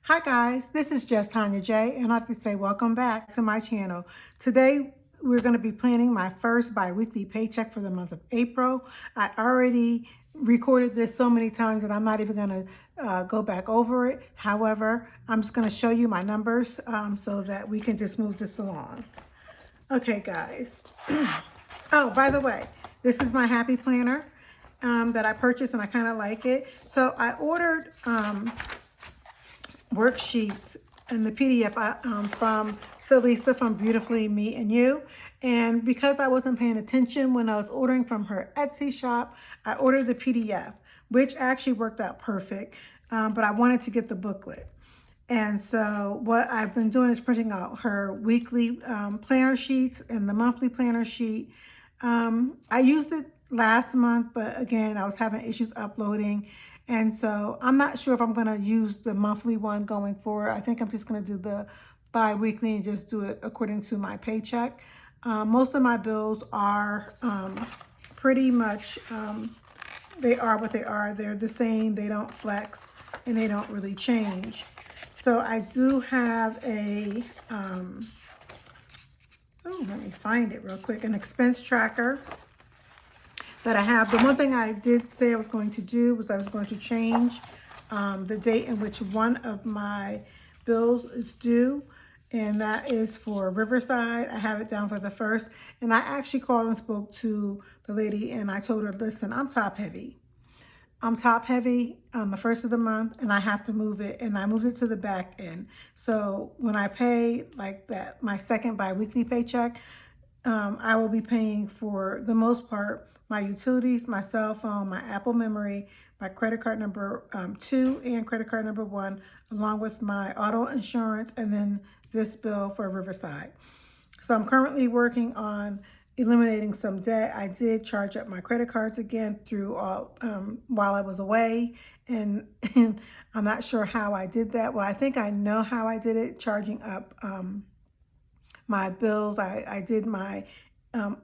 Hi guys, this is just Tanya J, and I'd like to say welcome back to my channel. Today we're going to be planning my first bi-weekly paycheck for the month of April. I already recorded this so many times that I'm not even going to go back over it. However, I'm just going to show you my numbers so that we can just move this along. Okay guys. Oh, by the way, this is my happy planner that I purchased and I kind of like it. So I ordered worksheets and the PDF from Salisa from Beautifully Me and You. And because I wasn't paying attention when I was ordering from her Etsy shop, I ordered the PDF, which actually worked out perfect. But I wanted to get the booklet. And so what I've been doing is printing out her weekly planner sheets and the monthly planner sheet. I used it last month, but again, I was having issues uploading. And so I'm not sure if I'm going to use the monthly one going forward. I think I'm just going to do the bi-weekly and just do it according to my paycheck. Most of my bills are pretty much, they are what they are. They're the same. They don't flex and they don't really change. So I do have a, let me find it real quick, an expense tracker that I have. The one thing I did say I was going to do was I was going to change the date in which one of my bills is due, and that is for Riverside. I have it down for the 1st, and I actually called and spoke to the lady, and I told her, listen, I'm top heavy on the 1st of the month, and I have to move it, and I moved it to the back end. So when I pay like that, my second bi-weekly paycheck, I will be paying for the most part my utilities, my cell phone, my Apple memory, my credit card number 2 and credit card number 1, along with my auto insurance, and then this bill for Riverside. So I'm currently working on eliminating some debt. I did charge up my credit cards again through all while I was away, and I'm not sure how I did that. Well, I think I know how I did it, charging up my bills. I did my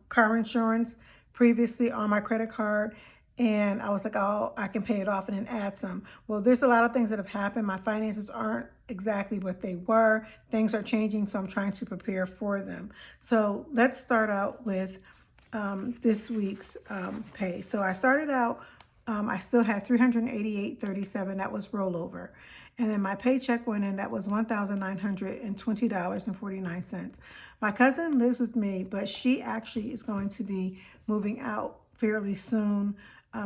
car insurance previously on my credit card, and I was like, oh, I can pay it off and then add some. Well, there's a lot of things that have happened. My finances aren't exactly what they were. Things are changing, so I'm trying to prepare for them. So let's start out with this week's pay. So I started out, I still had $388.37. That was rollover. And then my paycheck went in, that was $1,920.49. My cousin lives with me, but she actually is going to be moving out fairly soon.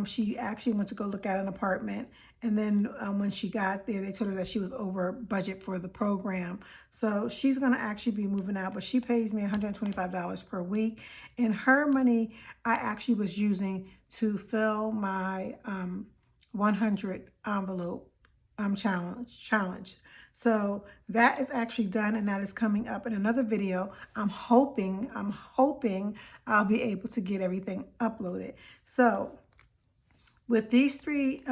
She actually went to go look at an apartment, and then when she got there, they told her that she was over budget for the program. So she's going to actually be moving out, but she pays me $125 per week. And her money I actually was using to fill my 100 envelope challenge. So that is actually done, and that is coming up in another video. I'm hoping I'll be able to get everything uploaded. So with these three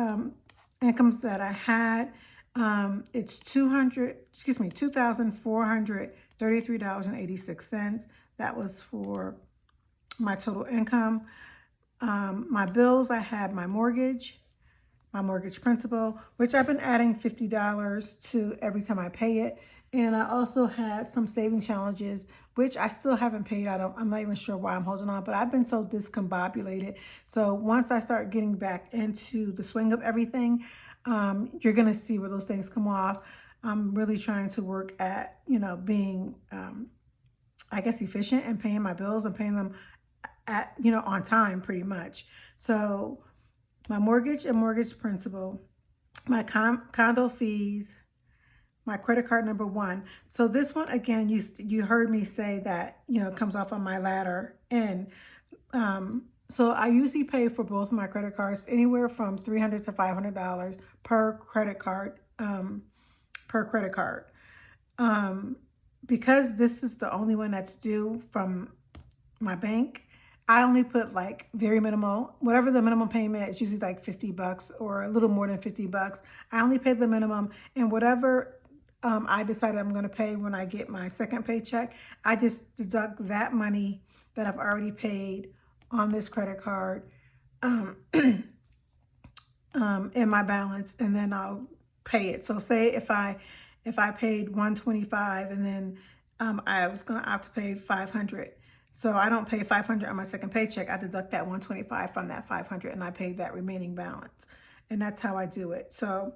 incomes that I had, it's $2,433.86. That was for my total income. My bills, I had my mortgage principal, which I've been adding $50 to every time I pay it. And I also had some saving challenges, which I still haven't paid. I'm not even sure why I'm holding on, but I've been so discombobulated. So once I start getting back into the swing of everything, you're gonna see where those things come off. I'm really trying to work at, being, I guess, efficient and paying my bills and paying them at, on time pretty much. So my mortgage and mortgage principal, my condo fees, my credit card number 1. So this one, again, you heard me say that, comes off on my latter end. So I usually pay for both of my credit cards anywhere from $300 to $500 per credit card, because this is the only one that's due from my bank. I only put like very minimal, whatever the minimum payment is, usually like $50 or a little more than $50. I only pay the minimum, and whatever I decided I'm going to pay when I get my second paycheck, I just deduct that money that I've already paid on this credit card in my balance, and then I'll pay it. So say if I if I paid $125 and then I was going to opt to pay $500. So I don't pay $500 on my second paycheck. I deduct that $125 from that $500 and I paid that remaining balance. And that's how I do it. So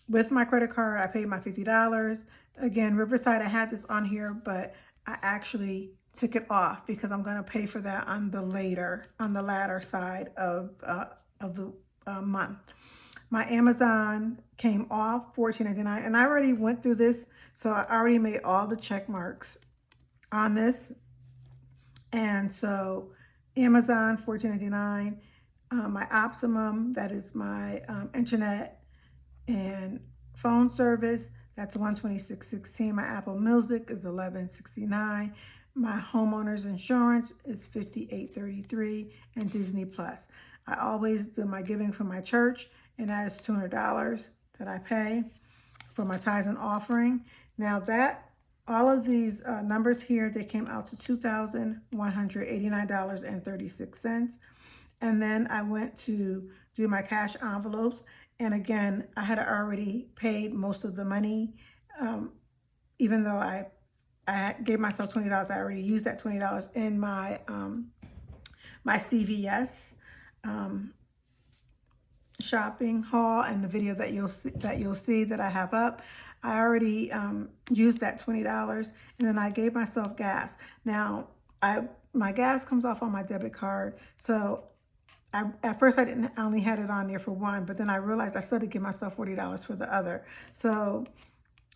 with my credit card, I paid my $50. Again, Riverside, I had this on here, but I actually took it off because I'm going to pay for that on the latter side of the month. My Amazon came off $14.99, and I already went through this, so I already made all the check marks on this. And so Amazon $14.99, my Optimum, that is my internet and phone service, that's $126.16. My Apple Music is $11.69. My homeowner's insurance is $58.33, and Disney Plus. I always do my giving for my church, and that is $200 that I pay for my tithes and offering. Now that all of these numbers here, they came out to $2,189.36. And then I went to do my cash envelopes. And again, I had already paid most of the money. Even though I gave myself $20, I already used that $20 in my my CVS shopping haul, and the video that you'll see that I have up. I already used that $20, and then I gave myself gas. Now my gas comes off on my debit card, so at first I only had it on there for one, but then I realized I still had to give myself $40 for the other. So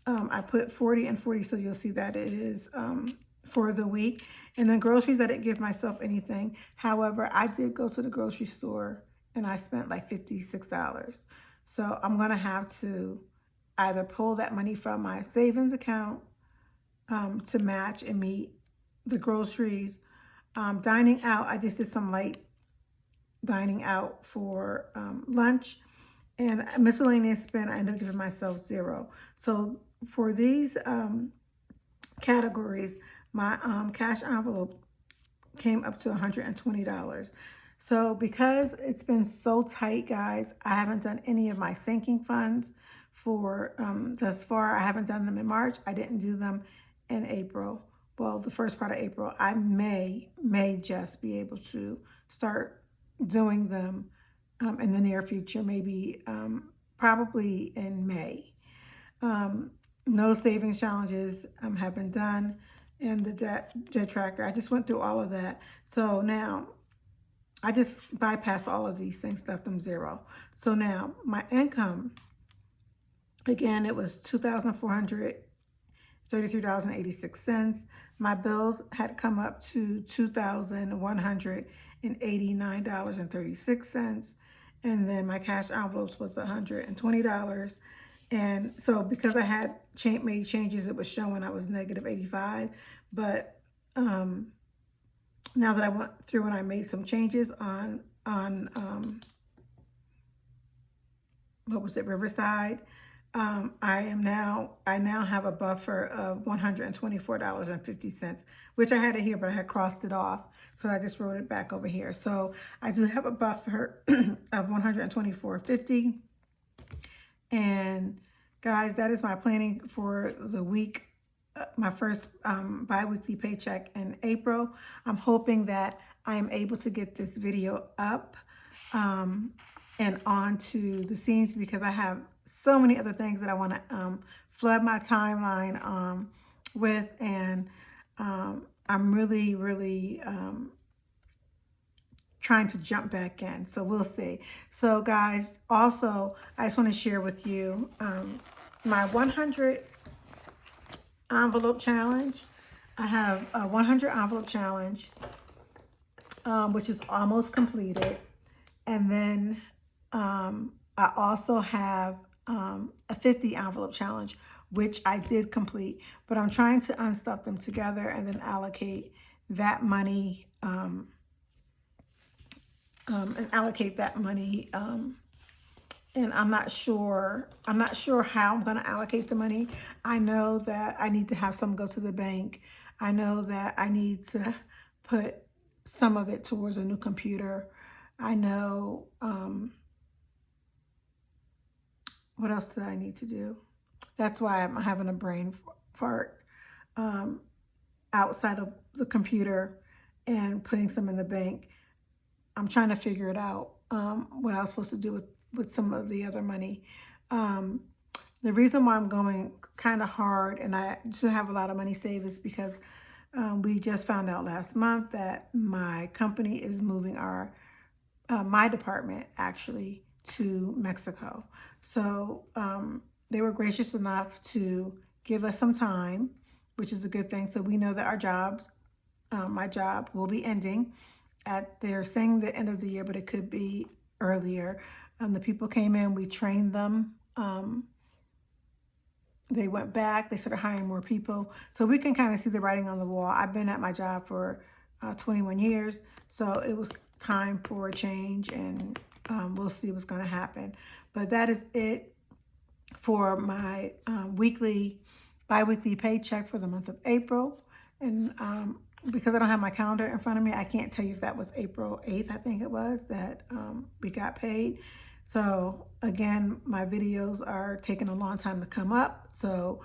I put 40 and 40, so you'll see that it is for the week. And then groceries, I didn't give myself anything. However, I did go to the grocery store and I spent like $56. So I'm gonna have to either pull that money from my savings account to match and meet the groceries. Dining out, I just did some light dining out for lunch, and miscellaneous spend, I ended up giving myself $0. So for these categories, my cash envelope came up to $120. So because it's been so tight, guys, I haven't done any of my sinking funds for thus far. I haven't done them in March. I didn't do them in April. Well, the first part of April. I may just be able to start doing them in the near future, maybe probably in May. No savings challenges have been done, and the debt tracker. I just went through all of that. So now I just bypassed all of these things, left them $0. So now my income, again, it was $2,433.86. My bills had come up to $2,189.36. And then my cash envelopes was $120. And so because I had made changes, it was showing I was negative 85. But now that I went through and I made some changes on what was it, Riverside, I now have a buffer of $124.50, which I had it here, but I had crossed it off. So I just wrote it back over here. So I do have a buffer of $124.50. And guys, that is my planning for the week, my first bi-weekly paycheck in April. I'm hoping that I am able to get this video up and onto the scenes, because I have so many other things that I want to flood my timeline with, and I'm really trying to jump back in. So we'll see. So guys, also I just want to share with you my 100 envelope challenge. I have a 100 envelope challenge, which is almost completed. And then I also have a 50 envelope challenge, which I did complete, but I'm trying to unstuff them together and then allocate that money and I'm not sure how I'm going to allocate the money. I know that I need to have some go to the bank. I know that I need to put some of it towards a new computer. I know, what else do I need to do? That's why I'm having a brain fart outside of the computer and putting some in the bank. I'm trying to figure it out, what I was supposed to do with some of the other money. Um, the reason why I'm going kind of hard and I do have a lot of money saved is because we just found out last month that my company is moving my department actually to Mexico. So they were gracious enough to give us some time, which is a good thing. So we know that my job will be ending they're saying the end of the year, but it could be earlier. The people came in, we trained them. They went back, they started hiring more people. So we can kind of see the writing on the wall. I've been at my job for 21 years. So it was time for a change, and we'll see what's going to happen. But that is it for my bi-weekly paycheck for the month of April. And because I don't have my calendar in front of me, I can't tell you if that was April 8th, I think it was, that we got paid. So again, my videos are taking a long time to come up. So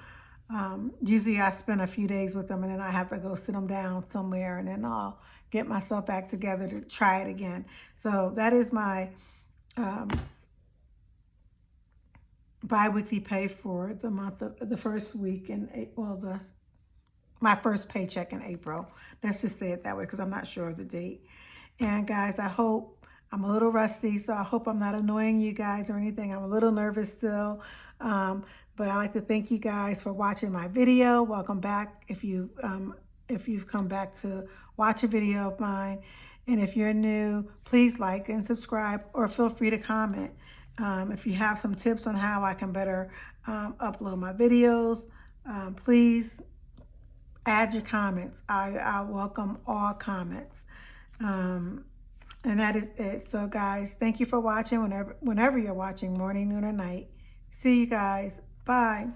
usually I spend a few days with them, and then I have to go sit them down somewhere, and then I'll get myself back together to try it again. So that is my bi-weekly pay for the month of the first week in my first paycheck in April. Let's just say it that way, because I'm not sure of the date. And guys, I'm a little rusty, so I hope I'm not annoying you guys or anything. I'm a little nervous still. But I'd like to thank you guys for watching my video. Welcome back if you've come back to watch a video of mine. And if you're new, please like and subscribe, or feel free to comment. If you have some tips on how I can better upload my videos, please add your comments. I welcome all comments. And that is it. So guys, thank you for watching whenever you're watching, morning, noon, or night. See you guys. Bye.